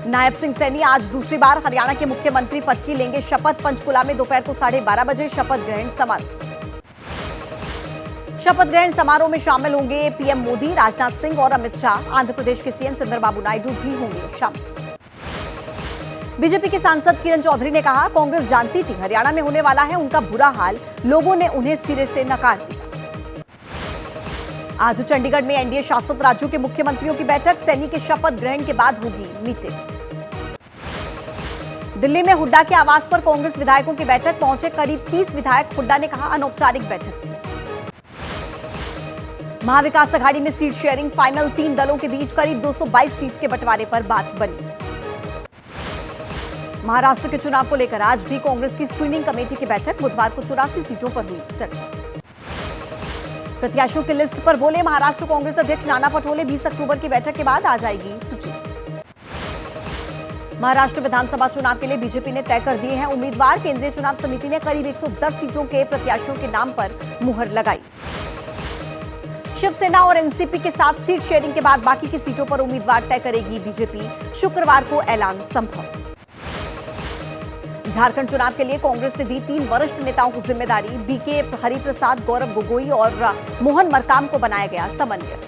नायब सिंह सैनी आज दूसरी बार हरियाणा के मुख्यमंत्री पद की लेंगे शपथ। पंचकुला में दोपहर को 12:30 बजे शपथ ग्रहण समारोह। शपथ ग्रहण समारोह में शामिल होंगे पीएम मोदी, राजनाथ सिंह और अमित शाह। आंध्र प्रदेश के सीएम चंद्रबाबू नायडू भी होंगे शामिल। बीजेपी के सांसद किरण चौधरी ने कहा, कांग्रेस जानती थी हरियाणा में होने वाला है उनका बुरा हाल, लोगों ने उन्हें सिरे से नकार दिया। आज चंडीगढ़ में एनडीए शासित राज्यों के मुख्यमंत्रियों की बैठक। सैनी के शपथ ग्रहण के बाद होगी मीटिंग। दिल्ली में हुड्डा के आवास पर कांग्रेस विधायकों की बैठक पहुंचे करीब 30 विधायक। हुड्डा ने कहा, अनौपचारिक बैठक थी। महाविकास अघाड़ी में सीट शेयरिंग फाइनल, 3 दलों के बीच करीब 222 सीट के बंटवारे पर बात बनी। महाराष्ट्र के चुनाव को लेकर आज भी कांग्रेस की स्क्रीनिंग कमेटी की बैठक। बुधवार को 84 सीटों पर हुई चर्चा। प्रत्याशियों की लिस्ट पर बोले महाराष्ट्र कांग्रेस अध्यक्ष नाना पटोले, 20 अक्टूबर की बैठक के बाद आ जाएगी सूची। महाराष्ट्र विधानसभा चुनाव के लिए बीजेपी ने तय कर दिए हैं उम्मीदवार। केंद्रीय चुनाव समिति ने करीब 110 सीटों के प्रत्याशियों के नाम पर मुहर लगाई। शिवसेना और एनसीपी के साथ सीट शेयरिंग के बाद बाकी की सीटों पर उम्मीदवार तय करेगी बीजेपी। शुक्रवार को ऐलान संभव। झारखंड चुनाव के लिए कांग्रेस ने दी 3 वरिष्ठ नेताओं को जिम्मेदारी। बीके हरिप्रसाद, गौरव गोगोई और मोहन मरकाम को बनाया गया समन्वयक।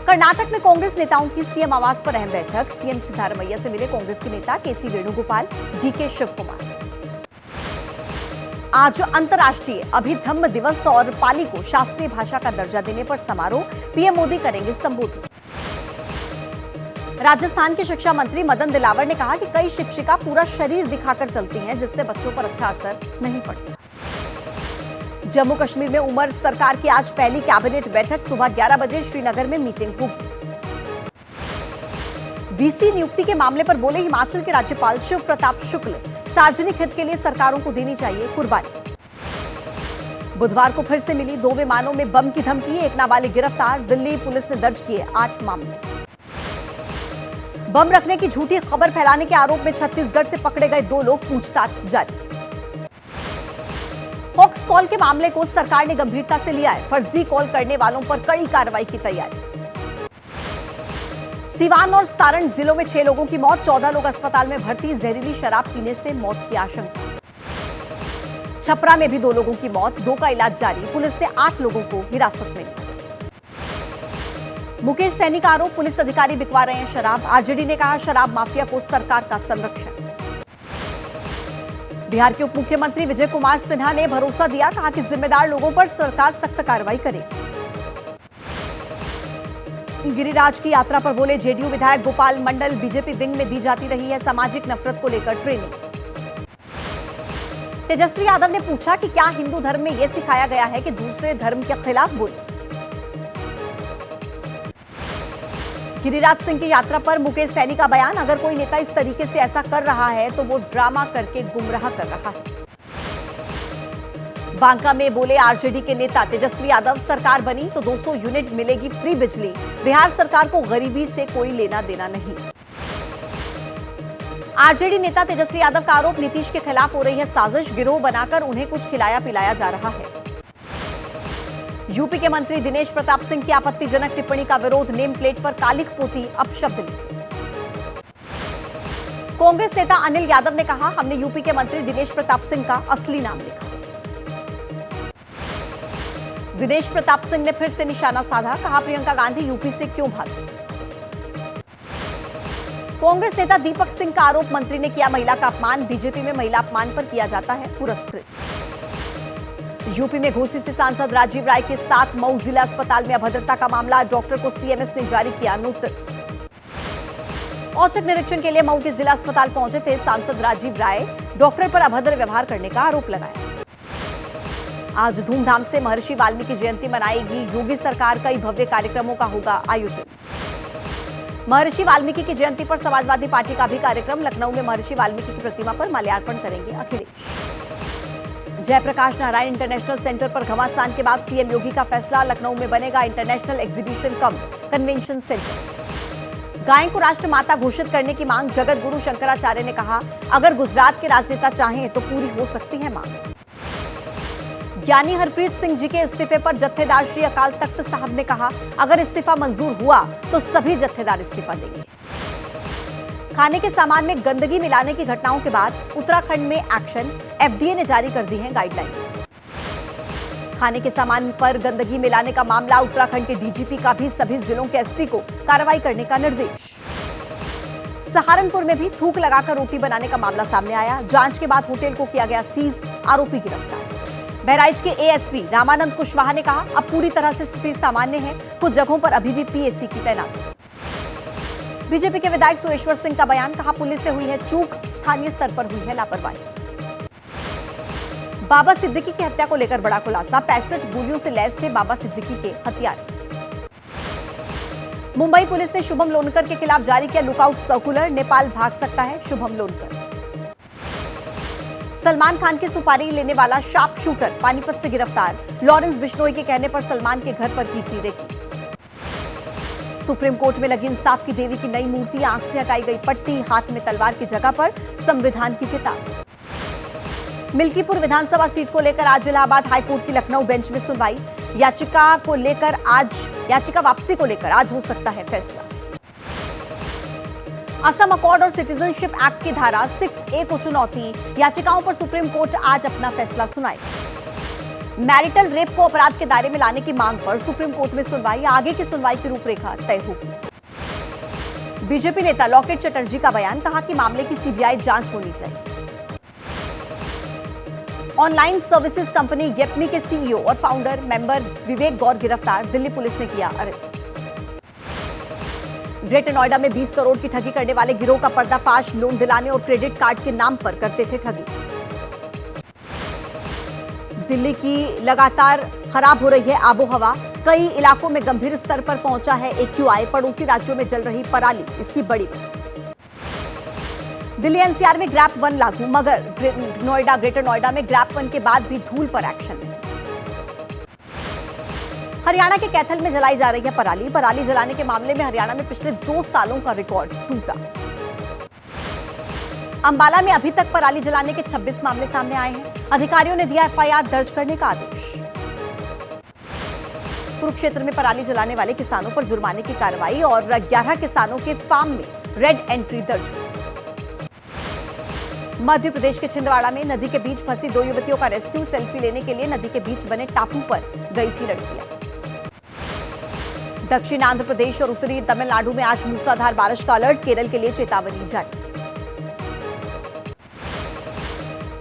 कर्नाटक में कांग्रेस नेताओं की सीएम आवास पर अहम बैठक। सीएम सिद्धारमैया से मिले कांग्रेस के नेता केसी वेणुगोपाल, डीके शिवकुमार। आज अंतर्राष्ट्रीय अभिधम्म दिवस और पाली को शास्त्रीय भाषा का दर्जा देने पर समारोह। पीएम मोदी करेंगे संबोधित। राजस्थान के शिक्षा मंत्री मदन दिलावर ने कहा कि कई शिक्षिका पूरा शरीर दिखाकर चलती हैं, जिससे बच्चों पर अच्छा असर नहीं पड़ता। जम्मू कश्मीर में उमर सरकार की आज पहली कैबिनेट बैठक। सुबह 11 बजे श्रीनगर में मीटिंग होगी। वीसी नियुक्ति के मामले पर बोले हिमाचल के राज्यपाल शिव प्रताप शुक्ल, सार्वजनिक हित के लिए सरकारों को देनी चाहिए कुर्बानी। बुधवार को फिर से मिली 2 विमानों में बम की धमकी। एक नाबालिग गिरफ्तार। दिल्ली पुलिस ने दर्ज किए 8 मामले। बम रखने की झूठी खबर फैलाने के आरोप में छत्तीसगढ़ से पकड़े गए 2 लोग, पूछताछ जारी। फॉक्स कॉल के मामले को सरकार ने गंभीरता से लिया है। फर्जी कॉल करने वालों पर कड़ी कार्रवाई की तैयारी। सीवान और सारण जिलों में 6 लोगों की मौत, 14 लोग अस्पताल में भर्ती। जहरीली शराब पीने से मौत की आशंका। छपरा में भी 2 लोगों की मौत, 2 का इलाज जारी। पुलिस ने 8 लोगों को हिरासत में लिया। मुकेश सैनी का आरोप, पुलिस अधिकारी बिकवा रहे हैं शराब। आरजेडी ने कहा, शराब माफिया को सरकार का संरक्षण। बिहार के उप मुख्यमंत्री विजय कुमार सिन्हा ने भरोसा दिया, कहा कि जिम्मेदार लोगों पर सरकार सख्त कार्रवाई करेगी। गिरिराज की यात्रा पर बोले जेडीयू विधायक गोपाल मंडल, बीजेपी विंग में दी जाती रही है सामाजिक नफरत को लेकर ट्रेनिंग। तेजस्वी यादव ने पूछा कि क्या हिंदू धर्म में यह सिखाया गया है कि दूसरे धर्म के खिलाफ बोले। गिरिराज सिंह की यात्रा पर मुकेश सैनी का बयान, अगर कोई नेता इस तरीके से ऐसा कर रहा है तो वो ड्रामा करके गुमराह कर रहा है। बांका में बोले आरजेडी के नेता तेजस्वी यादव, सरकार बनी तो 200 यूनिट मिलेगी फ्री बिजली। बिहार सरकार को गरीबी से कोई लेना देना नहीं। आरजेडी नेता तेजस्वी यादव का आरोप, नीतीश के खिलाफ हो रही है साजिश। गिरोह बनाकर उन्हें कुछ खिलाया पिलाया जा रहा है। यूपी के मंत्री दिनेश प्रताप सिंह की आपत्तिजनक टिप्पणी का विरोध। नेम प्लेट पर कालिख पोती अपशब्द लिखे। कांग्रेस नेता अनिल यादव ने कहा, हमने यूपी के मंत्री दिनेश प्रताप सिंह का असली नाम लिखा। दिनेश प्रताप सिंह ने फिर से निशाना साधा, कहा प्रियंका गांधी यूपी से क्यों भागी। कांग्रेस नेता दीपक सिंह का आरोप, मंत्री ने किया महिला का अपमान। बीजेपी में महिला अपमान पर किया जाता है पुरस्कृत। यूपी में घोसी से सांसद राजीव राय के साथ मऊ जिला अस्पताल में अभद्रता का मामला। डॉक्टर को सीएमएस ने जारी किया नोटिस। औचक निरीक्षण के लिए मऊ के जिला अस्पताल पहुंचे थे सांसद राजीव राय। डॉक्टर पर अभद्र व्यवहार करने का आरोप लगाया। आज धूमधाम से महर्षि वाल्मीकि जयंती मनाएगी योगी सरकार। कई भव्य कार्यक्रमों का होगा आयोजन। महर्षि वाल्मीकि की जयंती पर समाजवादी पार्टी का भी कार्यक्रम। लखनऊ में महर्षि वाल्मीकि की प्रतिमा पर माल्यार्पण करेंगे अखिलेश। जयप्रकाश नारायण इंटरनेशनल सेंटर पर घमासान के बाद सीएम योगी का फैसला। लखनऊ में बनेगा international exhibition cum convention centre. गाय को राष्ट्रमाता घोषित करने की मांग। जगत गुरु शंकराचार्य ने कहा, अगर गुजरात के राजनेता चाहें तो पूरी हो सकती है मांग। ज्ञानी हरप्रीत सिंह जी के इस्तीफे पर जत्थेदार श्री अकाल तख्त साहब ने कहा, अगर इस्तीफा मंजूर हुआ तो सभी जत्थेदार इस्तीफा देंगे। खाने के सामान में गंदगी मिलाने की घटनाओं के बाद उत्तराखंड में एक्शन, एफडीए ने जारी कर दी है गाइडलाइंस। खाने के सामान पर गंदगी मिलाने का मामला, उत्तराखंड के डीजीपी का भी सभी जिलों के एसपी को कार्रवाई करने का निर्देश। सहारनपुर में भी थूक लगाकर रोटी बनाने का मामला सामने आया। जांच के बाद होटल को किया गया सीज, आरोपी गिरफ्तार। बहराइच के एएसपी रामानंद कुशवाहा ने कहा, अब पूरी तरह से स्थिति सामान्य है, कुछ जगहों पर अभी भी पीएसी की तैनाती। बीजेपी के विधायक सुरेश्वर सिंह का बयान, कहा पुलिस से हुई है चूक, स्थानीय स्तर पर हुई है लापरवाही। बाबा सिद्दीकी की हत्या को लेकर बड़ा खुलासा, 65 गोलियों से लैस थे बाबा सिद्दीकी के हत्यारे। मुंबई पुलिस ने शुभम लोनकर के खिलाफ जारी किया लुकआउट सर्कुलर, नेपाल भाग सकता है शुभम लोनकर। सलमान खान की सुपारी लेने वाला शार्प शूटर पानीपत से गिरफ्तार, लॉरेंस बिश्नोई के कहने पर सलमान के घर पर की थी रेकी। सुप्रीम कोर्ट में लगी इंसाफ की देवी की नई मूर्ति, आंख से हटाई गई पट्टी, हाथ में तलवार की जगह पर संविधान की किताब। मिल्कीपुर विधानसभा सीट को लेकर आज इलाहाबाद हाईकोर्ट की लखनऊ बेंच में सुनवाई, याचिका वापसी को लेकर आज हो सकता है फैसला। असम अकॉर्ड और सिटीजनशिप एक्ट की धारा 6A को चुनौती, याचिकाओं पर सुप्रीम कोर्ट आज अपना फैसला सुनाएगा। मैरिटल रेप को अपराध के दायरे में लाने की मांग पर सुप्रीम कोर्ट में सुनवाई, आगे की सुनवाई की रूपरेखा तय होगी। बीजेपी नेता लॉकेट चटर्जी का बयान, कहा कि मामले की सीबीआई जांच होनी चाहिए। ऑनलाइन सर्विसेज कंपनी येपमी के सीईओ और फाउंडर मेंबर विवेक गौर गिरफ्तार, दिल्ली पुलिस ने किया अरेस्ट। ग्रेटर नोएडा में 20 करोड़ की ठगी करने वाले गिरोह का पर्दाफाश, लोन दिलाने और क्रेडिट कार्ड के नाम पर करते थे ठगी। दिल्ली की लगातार खराब हो रही है आबोहवा, कई इलाकों में गंभीर स्तर पर पहुंचा है AQI, पड़ोसी राज्यों में जल रही पराली इसकी बड़ी वजह। दिल्ली एनसीआर में ग्रैप 1 लागू, मगर ग्रेटर नोएडा में ग्रैप 1 के बाद भी धूल पर एक्शन नहीं। हरियाणा के कैथल में जलाई जा रही है पराली जलाने के मामले में हरियाणा में पिछले 2 सालों का रिकॉर्ड टूटा। अंबाला में अभी तक पराली जलाने के 26 मामले सामने आए हैं, अधिकारियों ने दिया FIR दर्ज करने का आदेश। कुरुक्षेत्र में पराली जलाने वाले किसानों पर जुर्माने की कार्रवाई और 11 किसानों के फार्म में रेड एंट्री दर्ज हुई। मध्य प्रदेश के छिंदवाड़ा में नदी के बीच फंसी 2 युवतियों का रेस्क्यू, सेल्फी लेने के लिए नदी के बीच बने टापू पर गई थी लड़कियां। दक्षिण आंध्र प्रदेश और उत्तरी तमिलनाडु में आज मूसलाधार बारिश का अलर्ट, केरल के लिए चेतावनी जारी।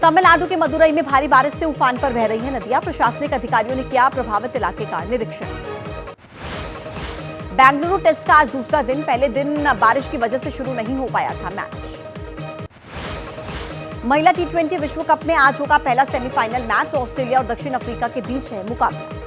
तमिलनाडु के मदुरई में भारी बारिश से उफान पर बह रही है नदियां, प्रशासनिक अधिकारियों ने किया प्रभावित इलाके का निरीक्षण। बेंगलुरु टेस्ट का आज दूसरा दिन, पहले दिन बारिश की वजह से शुरू नहीं हो पाया था मैच। महिला T20 विश्व कप में आज होगा पहला सेमीफाइनल मैच, ऑस्ट्रेलिया और दक्षिण अफ्रीका के बीच है मुकाबला।